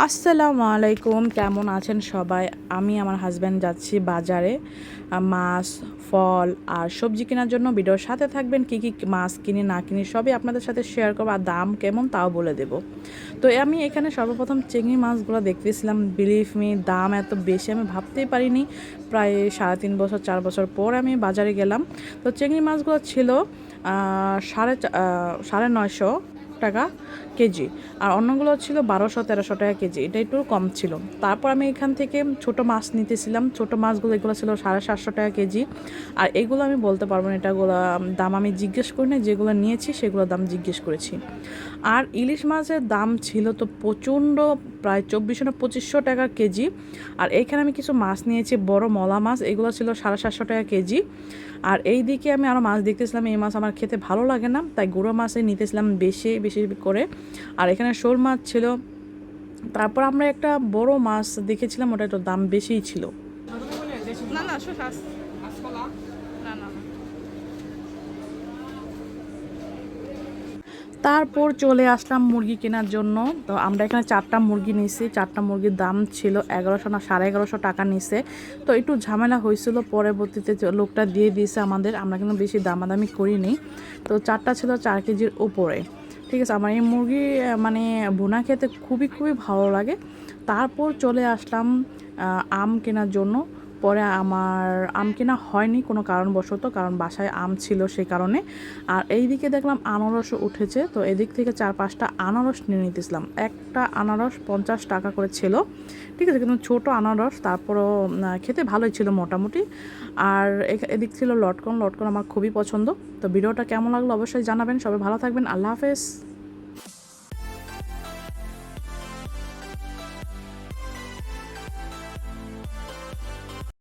আসসালামু আলাইকুম, কেমন আছেন সবাই? আমি আমার হাজব্যান্ড যাচ্ছি বাজারে মাছ, ফল আর সবজি কেনার জন্য। ভিডিওর সাথে থাকবেন, কী কী মাছ কিনি না কিনি সবই আপনাদের সাথে শেয়ার করবো, আর দাম কেমন তাও বলে দেব। তো আমি এখানে সর্বপ্রথম চিংড়ি মাছগুলো দেখতেছিলাম। বিলিভ মি, দাম এত বেশি আমি ভাবতেই পারিনি। প্রায় 3.5 বছর 4 বছর পর আমি বাজারে গেলাম। তো চিংড়ি মাছগুলো ছিল 950 টাকা কেজি, আর অন্যগুলো ছিল 1200-1300 টাকা কেজি। এটা একটু কম ছিল। তারপর আমি এখান থেকে ছোট মাছ নিতেছিলাম। ছোট মাছগুলো এগুলো ছিল 750 টাকা কেজি। আর এগুলো আমি বলতে পারবো না এটাগুলো দাম আমি জিজ্ঞেস করি না, যেগুলো নিয়েছি সেগুলোর দাম জিজ্ঞেস করেছি। আর ইলিশ মাছের দাম ছিল তো প্রচণ্ড, প্রায় 2400-2500 টাকা কেজি। আর এইখানে আমি কিছু মাছ নিয়েছি, বড় মলা মাছ, এগুলো ছিল 750 টাকা কেজি। আর এই দিকে আমি আরও মাছ দেখতেছিলাম। এই মাছ আমার খেতে ভালো লাগে না, তাই গুঁড়ো মাছই নিতেছিলাম বেশি বেশি করে। আর এখানে শোল মাছ ছিল। তারপর আমরা একটা বড় মাছ দেখেছিলাম, ওটা একটু দাম বেশিই ছিল। না না শোষাস না না তারপর চলে আসলাম মুরগি কেনার জন্য। তো আমরা এখানে 4টা মুরগি নিয়েছি। 4টা মুরগির দাম ছিল 1100 না 1150 টাকা নিছে। তো একটু ঝামেলা হয়েছিল, পরবর্তীতে লোকটা দিয়ে দিয়েছে আমাদের, আমরা কিন্তু বেশি দামাদামি করিনি। তো 4টা ছিল 4 কেজির উপরে। ঠিক আছে, আমার এই মুরগি মানে ভুনা খেতে খুবই খুবই ভালো লাগে। তারপর চলে আসলাম আম কেনার জন্য। পরে আমার আম কেনা হয়নি কোনো কারণবশত, কারণ বাসায় আম ছিল সেই কারণে। আর এই দিকে দেখলাম আনারসও উঠেছে, তো এদিক থেকে 4-5টা আনারস নিয়ে নিতেছিলাম। একটা আনারস 50 টাকা করে ছিল। ঠিক আছে, কিন্তু ছোটো আনারস, তারপরও খেতে ভালোই ছিল মোটামুটি। আর এদিক ছিল লটকন। লটকন আমার খুবই পছন্দ। তো ভিডিওটা কেমন লাগলো অবশ্যই জানাবেন। সবাই ভালো থাকবেন। আল্লাহ হাফেজ।